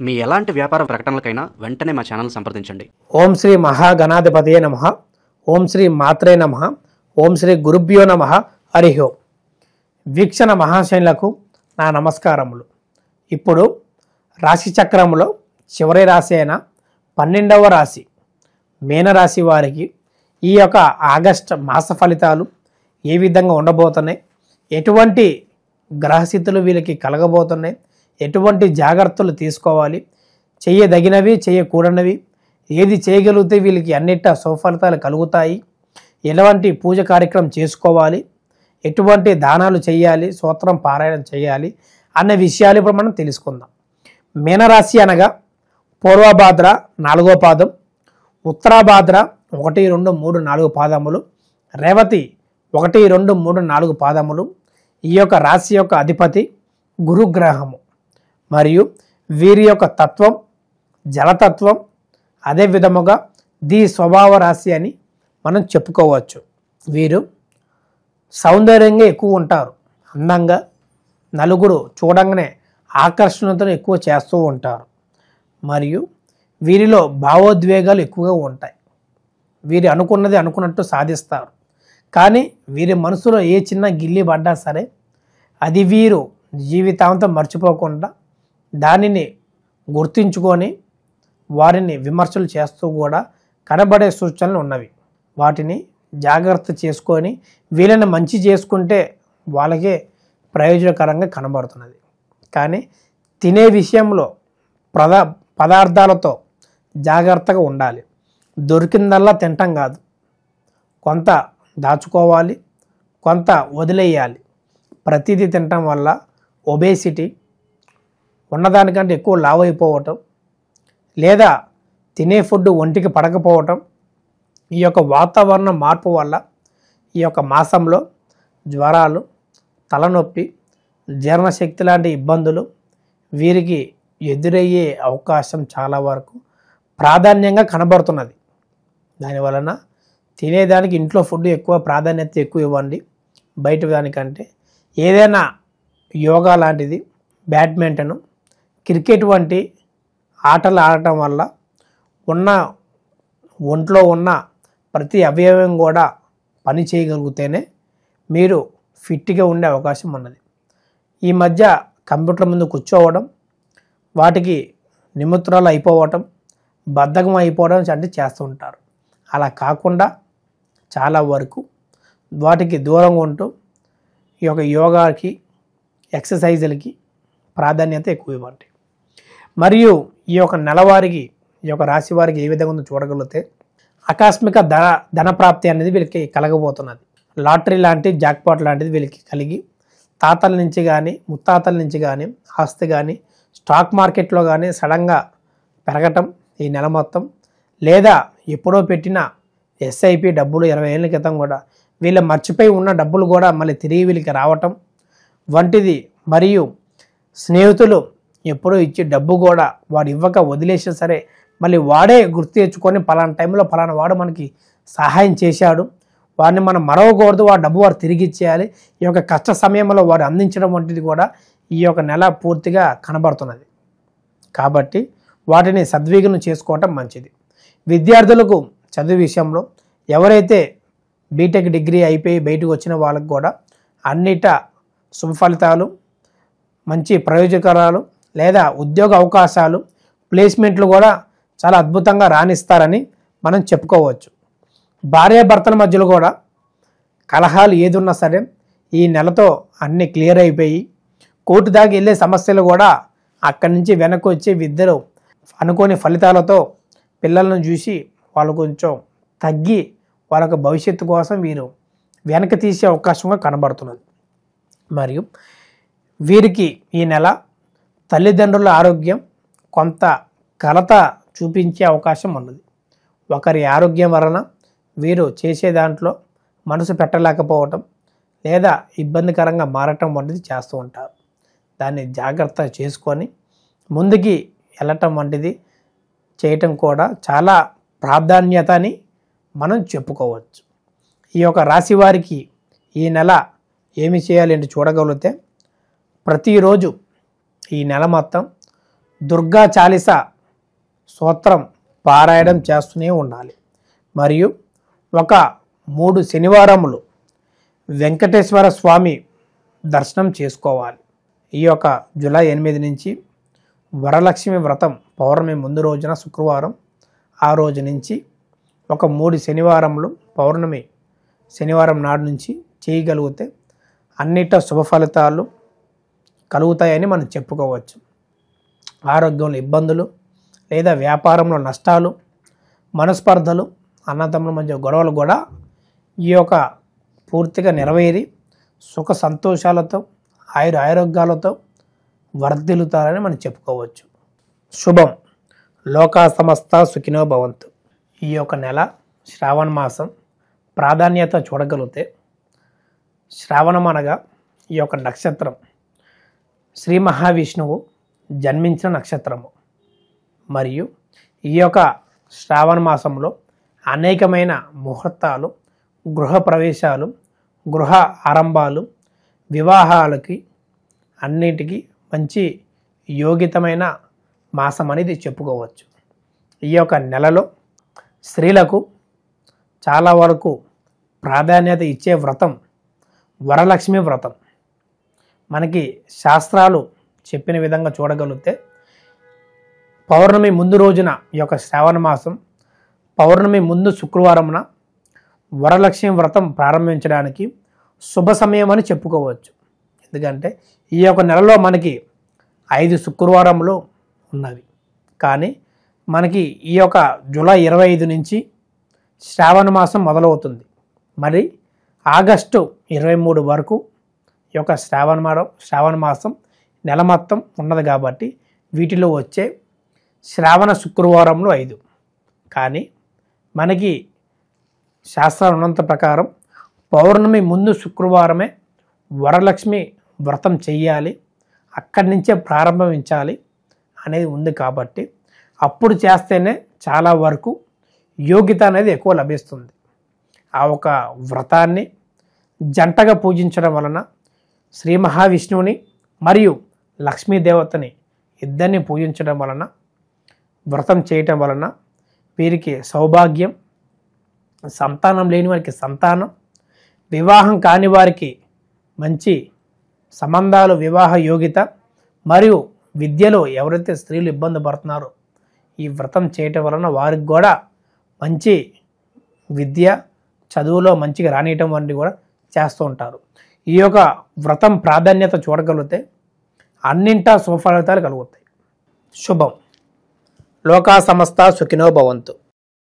మీ ఎలాంటి వ్యాపార ప్రకటనలకైనా వెంటనే మా ఛానల్ సంప్రదించండి. ఓం శ్రీ మహాగణాధిపతయే నమః. ఓం శ్రీ మాత్రే నమః. ఓం శ్రీ గురుభ్యో నమః. హరి ఓం. వీక్షణ మహాశైలకు నా నమస్కారములు. ఇప్పుడు రాశి చక్రములో చివరి రాశి అయిన 12వ రాశి మీనరాశి వారికి ఈ యొక్క ఆగస్టు మాస ఫలితాలు ఏ విధంగా ఉండబోతున్నాయి, ఎటువంటి గ్రహస్థితులు వీళ్ళకి కలగబోతున్నాయి, ఎటువంటి జాగ్రత్తలు తీసుకోవాలి, చేయదగినవి చేయకూడనివి, ఏది చేయగలిగితే వీళ్ళకి అన్నిట సుఫలితాలు కలుగుతాయి, ఎలాంటి పూజ కార్యక్రమం చేసుకోవాలి, ఎటువంటి దానాలు చేయాలి, స్తోత్రం పారాయణం చేయాలి అనే విషయాలు ఇప్పుడు మనం తెలుసుకుందాం. మీనరాశి అనగా పూర్వభాద్ర 4వ పాదం, ఉత్తరాభాద్ర 1, 2, 3, 4 పాదములు, రేవతి 1, 2, 3, 4 పాదములు. ఈ యొక్క రాశి యొక్క అధిపతి గురుగ్రహము మరియు వీరి యొక్క తత్వం జలతత్వం. అదే విధముగా స్వభావ రాశి అని మనం చెప్పుకోవచ్చు. వీరు సౌందర్యంగా ఎక్కువ ఉంటారు, అందంగా నలుగురు చూడంగానే ఆకర్షణతో ఎక్కువ చేస్తూ ఉంటారు. మరియు వీరిలో భావోద్వేగాలు ఎక్కువగా ఉంటాయి. వీరు అనుకున్నది అనుకున్నట్టు సాధిస్తారు. కానీ వీరి మనసులో ఏ చిన్న గిల్లి పడ్డా సరే అది వీరు జీవితాంతం మర్చిపోకుండా దానిని గుర్తించుకొని వారిని విమర్శలు చేస్తూ కూడా కనబడే సూచనలు ఉన్నవి. వాటిని జాగ్రత్త చేసుకొని వీళ్ళని మంచి చేసుకుంటే వాళ్ళకే ప్రయోజనకరంగా కనబడుతున్నది. కానీ తినే విషయంలో పదార్థాలతో జాగ్రత్తగా ఉండాలి. దొరికిందల్లా తినటం కాదు, కొంత దాచుకోవాలి, కొంత వదిలేయాలి. ప్రతిదీ తినటం వల్ల ఒబేసిటీ, ఉన్నదానికంటే ఎక్కువ లావు అయిపోవటం, లేదా తినే ఫుడ్ ఒంటికి పడకపోవటం, ఈ యొక్క వాతావరణ మార్పు వల్ల ఈ యొక్క మాసంలో జ్వరాలు, తలనొప్పి, జీర్ణశక్తి లాంటి ఇబ్బందులు వీరికి ఎదురయ్యే అవకాశం చాలా వరకు ప్రాధాన్యంగా కనబడుతున్నది. దానివలన తినేదానికి ఇంట్లో ఫుడ్ ఎక్కువ ప్రాధాన్యత ఎక్కువ ఇవ్వండి బయట దానికంటే. ఏదైనా యోగా లాంటిది, బ్యాడ్మింటన్, క్రికెట్ వంటి ఆటలు ఆడటం వల్ల ఒంట్లో ఉన్న ప్రతి అవయవం కూడా పని చేయగలిగితేనే మీరు ఫిట్గా ఉండే అవకాశం ఉన్నది. ఈ మధ్య కంప్యూటర్ ముందు కూర్చోవడం, వాటికి నిమిత్రాలు అయిపోవటం, బద్ధకం అయిపోవడం అంటే చేస్తూ ఉంటారు. అలా కాకుండా చాలా వరకు వాటికి దూరంగా ఉంటూ ఈ యొక్క యోగాకి, ఎక్సర్సైజులకి ప్రాధాన్యత ఎక్కువ ఇవ్వండి. మరియు ఈ యొక్క నెలవారికి, ఈ యొక్క రాశి వారికి ఏ విధంగా ఉందో చూడగలిగితే ఆకస్మిక ధన ప్రాప్తి అనేది వీళ్ళకి కలగబోతున్నది. లాటరీ లాంటి జాక్పాట్ లాంటిది వీళ్ళకి కలిగి తాతల నుంచి కానీ ముత్తాతల నుంచి కానీ ఆస్తి కానీ స్టాక్ మార్కెట్లో కానీ సడన్గా పెరగటం ఈ నెల మొత్తం, లేదా ఎప్పుడో పెట్టిన ఎస్ఐపి డబ్బులు 20 ఏళ్ళ క్రితం కూడా వీళ్ళ మర్చిపోయి ఉన్న డబ్బులు కూడా మళ్ళీ తిరిగి వీళ్ళకి రావటం వంటిది. మరియు స్నేహితులు ఎప్పుడో ఇచ్చే డబ్బు కూడా వాడు ఇవ్వక వదిలేసినా సరే మళ్ళీ వాడే గుర్తు తెచ్చుకొని పలానా టైంలో పలానా వాడు మనకి సహాయం చేశాడు, వాడిని మనం మరవకూడదు, వాడు డబ్బు వాడు తిరిగి ఇచ్చేయాలి, ఈ యొక్క కష్ట సమయంలో వాడు అందించడం వంటిది కూడా ఈ యొక్క నెల పూర్తిగా కనబడుతున్నది. కాబట్టి వాటిని సద్వినియోగం చేసుకోవటం మంచిది. విద్యార్థులకు చదువు విషయంలో ఎవరైతే బీటెక్ డిగ్రీ అయిపోయి బయటకు వచ్చిన వాళ్ళకు కూడా అన్నిట శుభ ఫలితాలు, మంచి ప్రయోజనకరాలు లేదా ఉద్యోగ అవకాశాలు, ప్లేస్మెంట్లు కూడా చాలా అద్భుతంగా రాణిస్తారని మనం చెప్పుకోవచ్చు. భార్యాభర్తల మధ్యలో కూడా కలహాలు ఏది ఉన్నా సరే ఈ నెలతో అన్నీ క్లియర్ అయిపోయి కోర్టు దాకా వెళ్ళే సమస్యలు కూడా అక్కడి నుంచి వెనక్కి వచ్చి ఇద్దరు అనుకోని ఫలితాలతో పిల్లలను చూసి వాళ్ళు కొంచెం తగ్గి వాళ్ళకు భవిష్యత్తు కోసం వీరు వెనక్కి తీసే అవకాశంగా కనబడుతున్నది. మరియు వీరికి ఈ నెల తల్లిదండ్రుల ఆరోగ్యం కొంత కలత చూపించే అవకాశం ఉన్నది. ఒకరి ఆరోగ్యం వలన వీరు చేసే దాంట్లో మనసు పెట్టలేకపోవటం లేదా ఇబ్బందికరంగా మారటం వంటిది చేస్తూ ఉంటారు. దాన్ని జాగ్రత్త చేసుకొని ముందుకి వెళ్ళటం వంటిది చేయటం కూడా చాలా ప్రాధాన్యత అని మనం చెప్పుకోవచ్చు. ఈ యొక్క రాశి వారికి ఈ నెల ఏమి చేయాలి అంటే చూడగలిగితే ప్రతిరోజు ఈ నెల మొత్తం దుర్గా చాలీస స్తోత్రం పారాయణం చేస్తూనే ఉండాలి. మరియు ఒక 3 శనివారములు వెంకటేశ్వర స్వామి దర్శనం చేసుకోవాలి. ఈ యొక్క జూలై 8 నుంచి వరలక్ష్మి వ్రతం పౌర్ణమి ముందు రోజున శుక్రవారం, ఆ రోజు నుంచి ఒక 3 శనివారములు పౌర్ణమి శనివారం నాడు నుంచి చేయగలిగితే అన్నిట శుభ ఫలితాలు కలుగుతాయని మనం చెప్పుకోవచ్చు. ఆరోగ్యంలో ఇబ్బందులు లేదా వ్యాపారంలో నష్టాలు, మనస్పర్ధలు, అన్నదమ్ముల మధ్య గొడవలు కూడా ఈ యొక్క పూర్తిగా నెరవేరి సుఖ సంతోషాలతో ఆరోగ్యాలతో వర్ధిల్లుతారని మనం చెప్పుకోవచ్చు. శుభం. లోకా సమస్త సుఖినో భవంతు. ఈ యొక్క నెల శ్రావణ మాసం ప్రాధాన్యత చూడగలిగితే శ్రావణం అనగా ఈ యొక్క నక్షత్రం శ్రీ మహావిష్ణువు జన్మించిన నక్షత్రము. మరియు ఈ యొక్క శ్రావణ మాసంలో అనేకమైన ముహూర్తాలు, గృహ ప్రవేశాలు, గృహ ఆరంభాలు, వివాహాలకి అన్నిటికీ మంచి యోగితమైన మాసం అనేది చెప్పుకోవచ్చు. ఈ యొక్క నెలలో స్త్రీలకు చాలా వరకు ప్రాధాన్యత ఇచ్చే వ్రతం వరలక్ష్మి వ్రతం. మనకి శాస్త్రాలు చెప్పిన విధంగా చూడగలిగితే పౌర్ణమి ముందు రోజున ఈ యొక్క శ్రావణ మాసం పౌర్ణమి ముందు శుక్రవారమున వరలక్ష్మి వ్రతం ప్రారంభించడానికి శుభ సమయం అని చెప్పుకోవచ్చు. ఎందుకంటే ఈ యొక్క నెలలో మనకి 5 శుక్రవారములు ఉన్నవి. కానీ మనకి ఈ యొక్క జూలై 25 నుంచి శ్రావణ మాసం మొదలవుతుంది. మరి ఆగస్టు 23 వరకు ఈ యొక్క శ్రావణ మాసం నెల మొత్తం ఉన్నది కాబట్టి వీటిలో వచ్చే శ్రావణ శుక్రవారములు 5. కానీ మనకి శాస్త్రాలు ఉన్నంత ప్రకారం పౌర్ణమి ముందు శుక్రవారమే వరలక్ష్మి వ్రతం చెయ్యాలి, అక్కడి నుంచే ప్రారంభించాలి అనేది ఉంది. కాబట్టి అప్పుడు చేస్తేనే చాలా వరకు యోగ్యత అనేది ఎక్కువ లభిస్తుంది. ఆ ఒక వ్రతాన్ని జంటగా పూజించడం వలన శ్రీ మహావిష్ణువుని మరియు లక్ష్మీదేవతని ఇద్దరిని పూజించడం వలన, వ్రతం చేయటం వలన వీరికి సౌభాగ్యం, సంతానం లేని వారికి సంతానం, వివాహం కాని వారికి మంచి సంబంధాలు, వివాహ యోగ్యత, మరియు విద్యలో ఎవరైతే స్త్రీలు ఇబ్బంది పడుతున్నారో ఈ వ్రతం చేయటం వలన వారికి కూడా మంచి విద్య, చదువులో మంచిగా రానియటం వంటివి కూడా చేస్తూ ఉంటారు. ఈ యొక్క వ్రతం ప్రాధాన్యత చూడగలిగితే అన్నింటా శుభఫలితాలు కలుగుతాయి. శుభం. లోకా సమస్త సుఖినో భవంతు.